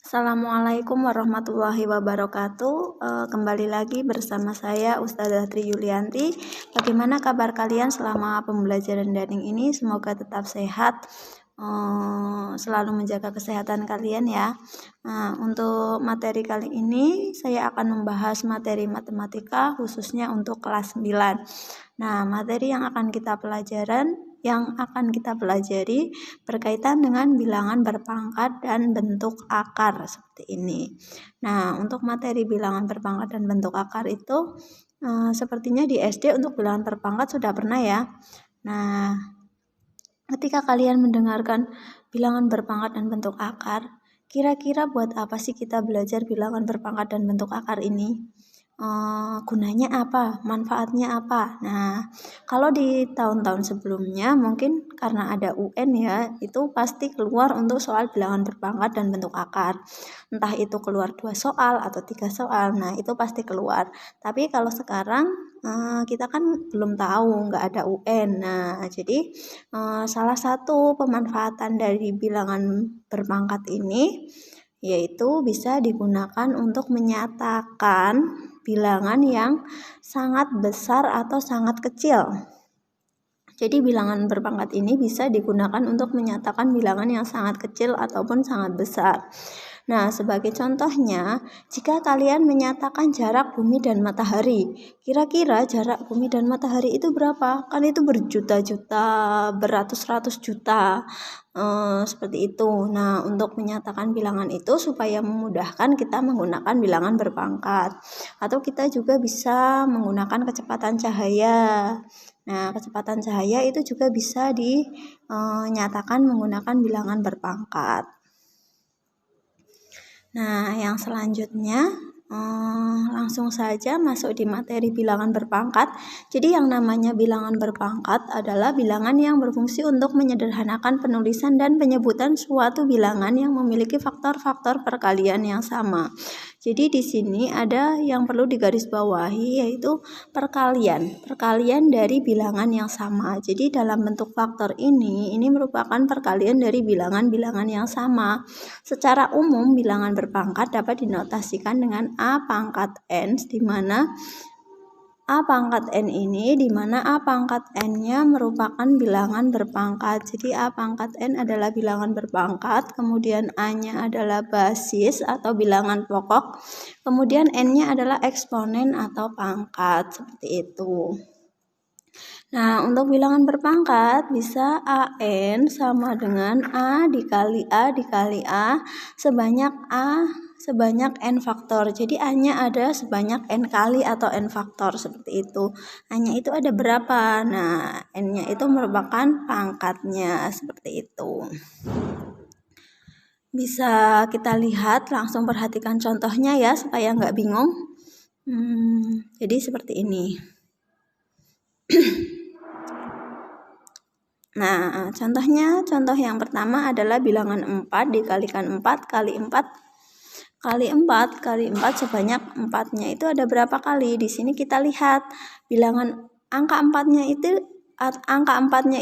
Assalamualaikum warahmatullahi wabarakatuh. Kembali lagi bersama saya Ustazah Tri Yulianti. Bagaimana kabar kalian selama pembelajaran daring ini? Semoga tetap sehat, selalu menjaga kesehatan kalian ya. Nah, untuk materi kali ini saya akan membahas materi matematika khususnya untuk kelas 9. Nah, materi yang akan kita pelajari berkaitan dengan bilangan berpangkat dan bentuk akar seperti ini. Nah, untuk materi bilangan berpangkat dan bentuk akar itu sepertinya di SD untuk bilangan berpangkat sudah pernah ya. Nah, ketika kalian mendengarkan bilangan berpangkat dan bentuk akar, kira-kira buat apa sih kita belajar bilangan berpangkat dan bentuk akar ini? Gunanya apa, manfaatnya apa? Nah, kalau di tahun-tahun sebelumnya mungkin karena ada UN ya, itu pasti keluar untuk soal bilangan berpangkat dan bentuk akar. Entah itu keluar 2 soal atau 3 soal, nah itu pasti keluar. Tapi kalau sekarang kita kan belum tahu, nggak ada UN. Nah, jadi salah satu pemanfaatan dari bilangan berpangkat ini yaitu bisa digunakan untuk menyatakan bilangan yang sangat besar atau sangat kecil. Jadi bilangan berpangkat ini bisa digunakan untuk menyatakan bilangan yang sangat kecil ataupun sangat besar. Nah, sebagai contohnya, jika kalian menyatakan jarak bumi dan matahari, kira-kira jarak bumi dan matahari itu berapa? Kan itu berjuta-juta, beratus-ratus juta, seperti itu. Nah, untuk menyatakan bilangan itu supaya memudahkan kita menggunakan bilangan berpangkat. Atau kita juga bisa menggunakan kecepatan cahaya. Nah, kecepatan cahaya itu juga bisa dinyatakan menggunakan bilangan berpangkat. Nah, yang selanjutnya langsung saja masuk di materi bilangan berpangkat. Jadi yang namanya bilangan berpangkat adalah bilangan yang berfungsi untuk menyederhanakan penulisan dan penyebutan suatu bilangan yang memiliki faktor-faktor perkalian yang sama. Jadi di sini ada yang perlu digarisbawahi yaitu perkalian dari bilangan yang sama. Jadi dalam bentuk faktor ini merupakan perkalian dari bilangan-bilangan yang sama. Secara umum bilangan berpangkat dapat dinotasikan dengan A pangkat N, di mana A pangkat N ini di mana A pangkat N-nya merupakan bilangan berpangkat. Jadi A pangkat N adalah bilangan berpangkat, kemudian A-nya adalah basis atau bilangan pokok, kemudian N-nya adalah eksponen atau pangkat, seperti itu. Nah, untuk bilangan berpangkat bisa AN sama dengan A dikali A sebanyak N faktor. Jadi A-nya ada sebanyak N kali atau N faktor seperti itu. A-nya itu ada berapa? Nah, N-nya itu merupakan pangkatnya seperti itu. Bisa kita lihat, langsung perhatikan contohnya ya supaya nggak bingung. Jadi seperti ini. Nah, contoh yang pertama adalah bilangan 4 dikalikan 4 kali 4 sebanyak 4-nya itu ada berapa kali? Di sini kita lihat bilangan angka 4-nya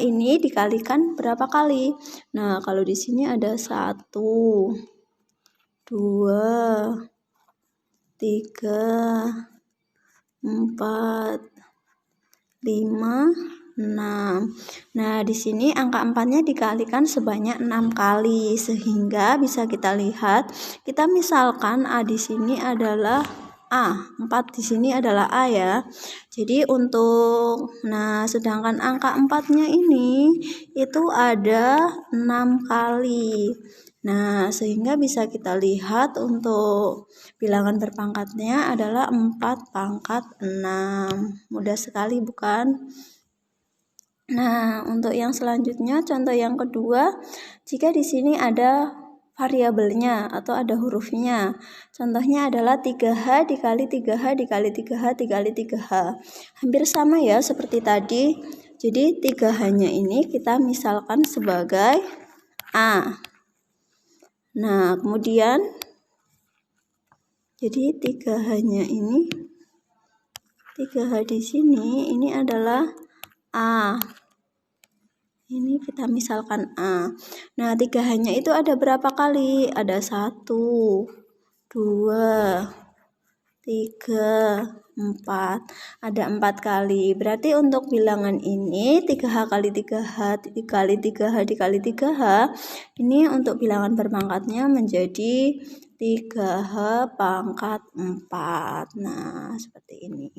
ini dikalikan berapa kali? Nah, kalau di sini ada 1, 2, 3, 4, 5, 6. Nah, di sini angka 4-nya dikalikan sebanyak 6 kali sehingga bisa kita lihat, kita misalkan A di sini adalah A, 4 di sini adalah A ya. Jadi sedangkan angka 4-nya ini itu ada 6 kali. Nah, sehingga bisa kita lihat untuk bilangan berpangkatnya adalah 4 pangkat 6. Mudah sekali bukan? Nah, untuk yang selanjutnya, contoh yang kedua, jika di sini ada variabelnya atau ada hurufnya. Contohnya adalah 3H dikali 3H dikali 3H dikali 3H. Hampir sama ya seperti tadi. Jadi 3H-nya ini kita misalkan sebagai A. Nah, kemudian jadi 3H-nya ini 3H di sini ini adalah A. Ini kita misalkan A. Nah, 3H-nya itu ada berapa kali? Ada 1, 2, 3, 4. Ada 4 kali. Berarti untuk bilangan ini 3H kali 3H dikali 3H dikali 3H. Ini untuk bilangan berpangkatnya menjadi 3H pangkat 4. Nah, seperti ini.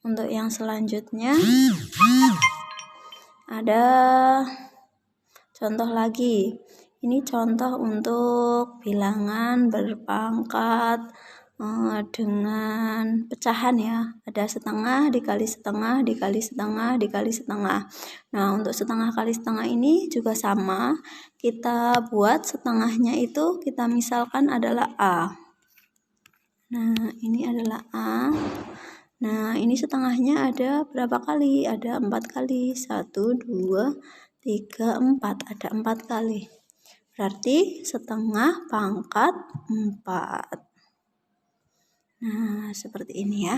Untuk yang selanjutnya ada contoh lagi. Ini contoh untuk bilangan berpangkat dengan pecahan ya. Ada setengah dikali setengah dikali setengah dikali setengah. Nah, untuk setengah kali setengah ini juga sama. Kita buat setengahnya itu kita misalkan adalah A. Nah, ini adalah A. Nah, ini setengahnya ada berapa kali? Ada 4 kali. 1, 2, 3, 4. Ada 4 kali. Berarti setengah pangkat 4. Nah, seperti ini ya.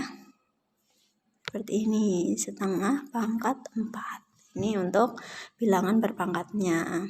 Seperti ini, setengah pangkat 4. Ini untuk bilangan berpangkatnya.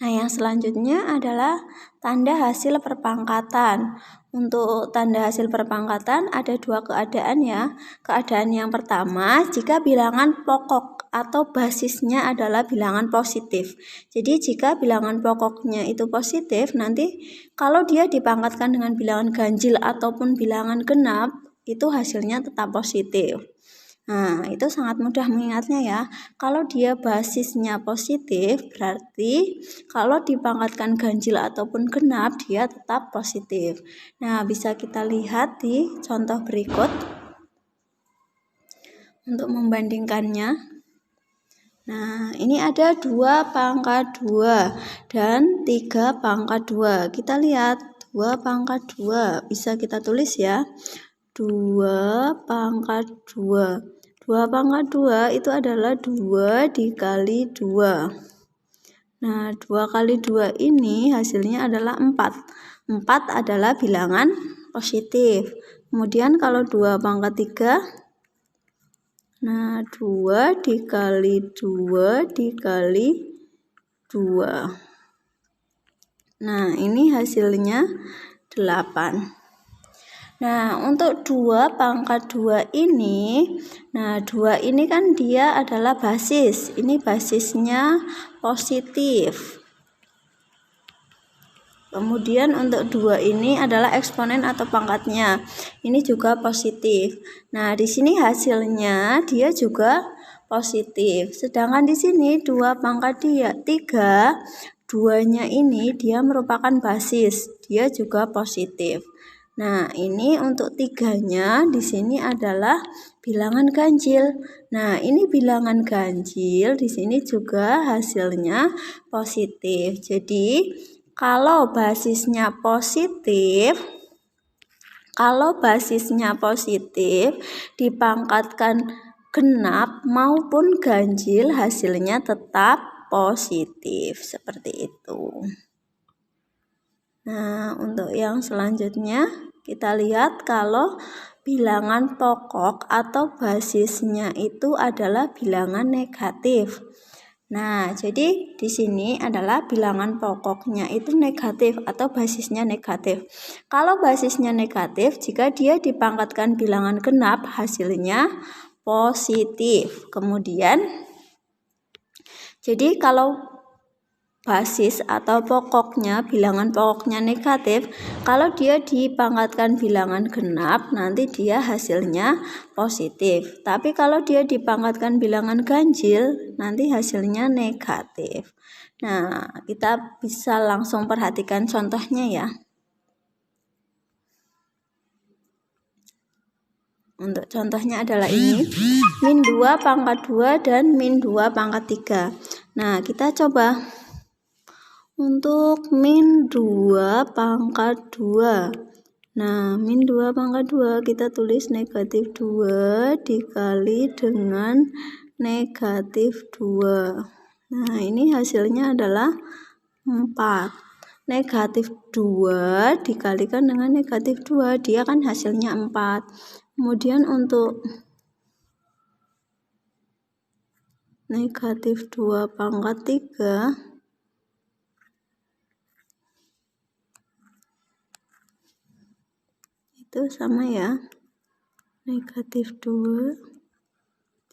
Nah, yang selanjutnya adalah tanda hasil perpangkatan. Untuk tanda hasil perpangkatan ada 2 keadaan ya. Keadaan yang pertama, jika bilangan pokok atau basisnya adalah bilangan positif. Jadi jika bilangan pokoknya itu positif, nanti kalau dia dipangkatkan dengan bilangan ganjil ataupun bilangan genap, itu hasilnya tetap positif. Nah, itu sangat mudah mengingatnya ya. Kalau dia basisnya positif, berarti kalau dipangkatkan ganjil ataupun genap, dia tetap positif. Nah, bisa kita lihat di contoh berikut untuk membandingkannya. Nah, ini ada 2 pangkat 2 dan 3 pangkat 2. Kita lihat 2 pangkat 2. Bisa kita tulis ya. 2 pangkat 2. 2 pangkat 2 itu adalah 2 dikali 2. Nah, 2 kali 2 ini hasilnya adalah 4. 4 adalah bilangan positif. Kemudian kalau 2 pangkat 3, nah 2 dikali 2 dikali 2. Nah, ini hasilnya 8. Nah, untuk 2 pangkat 2 ini, nah 2 ini kan dia adalah basis. Ini basisnya positif. Kemudian untuk 2 ini adalah eksponen atau pangkatnya. Ini juga positif. Nah, di sini hasilnya dia juga positif. Sedangkan di sini 2 pangkat 3, 2-nya ini dia merupakan basis. Dia juga positif. Nah, ini untuk 3-nya di sini adalah bilangan ganjil. Nah, ini bilangan ganjil di sini juga hasilnya positif. Jadi, kalau basisnya positif dipangkatkan genap maupun ganjil hasilnya tetap positif seperti itu. Nah, untuk yang selanjutnya kita lihat kalau bilangan pokok atau basisnya itu adalah bilangan negatif. Nah, jadi di sini adalah bilangan pokoknya itu negatif atau basisnya negatif. Kalau basisnya negatif, jika dia dipangkatkan bilangan genap, hasilnya positif. Kemudian, jadi kalau basis atau pokoknya, bilangan pokoknya negatif, kalau dia dipangkatkan bilangan genap, nanti dia hasilnya positif. Tapi kalau dia dipangkatkan bilangan ganjil, nanti hasilnya negatif. Nah, kita bisa langsung perhatikan contohnya ya. Untuk contohnya adalah ini, min 2 pangkat 2 dan min 2 pangkat 3. Nah, kita coba untuk min 2 pangkat 2. Nah, min 2 pangkat 2 kita tulis negatif 2 dikali dengan negatif 2. Nah, ini hasilnya adalah 4. Negatif 2 dikalikan dengan negatif 2, dia kan hasilnya 4. Kemudian untuk negatif 2 pangkat 3 itu sama ya, negatif 2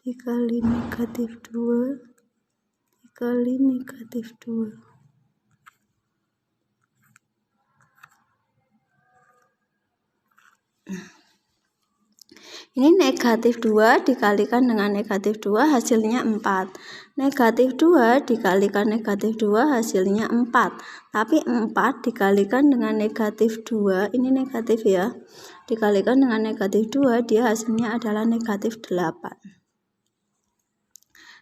dikali negatif 2 dikali negatif 2. Ini negatif 2 dikalikan dengan negatif 2 hasilnya 4. Negatif 2 dikalikan negatif 2 hasilnya 4. Tapi 4 dikalikan dengan negatif 2, ini negatif ya. Dikalikan dengan negatif 2, dia hasilnya adalah negatif 8.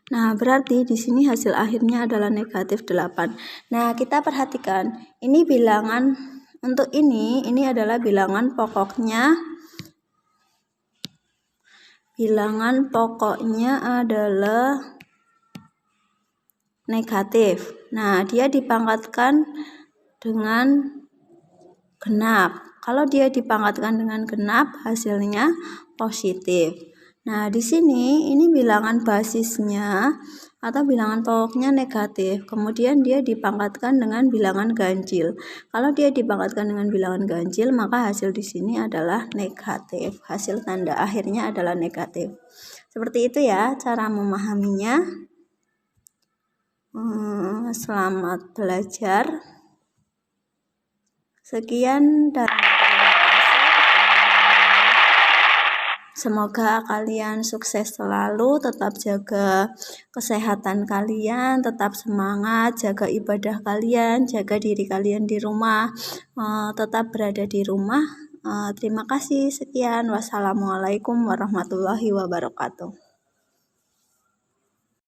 Nah, berarti di sini hasil akhirnya adalah negatif 8. Nah, kita perhatikan, ini bilangan untuk ini adalah bilangan pokoknya. Bilangan pokoknya adalah negatif. Nah, dia dipangkatkan dengan genap. Kalau dia dipangkatkan dengan genap, hasilnya positif. Nah, di sini ini bilangan basisnya atau bilangan pokoknya negatif. Kemudian dia dipangkatkan dengan bilangan ganjil. Kalau dia dipangkatkan dengan bilangan ganjil, maka hasil di sini adalah negatif. Hasil tanda akhirnya adalah negatif. Seperti itu ya cara memahaminya. Selamat belajar. Sekian dan semoga kalian sukses selalu, tetap jaga kesehatan kalian, tetap semangat, jaga ibadah kalian, jaga diri kalian di rumah, tetap berada di rumah. Terima kasih, sekian. Wassalamualaikum warahmatullahi wabarakatuh.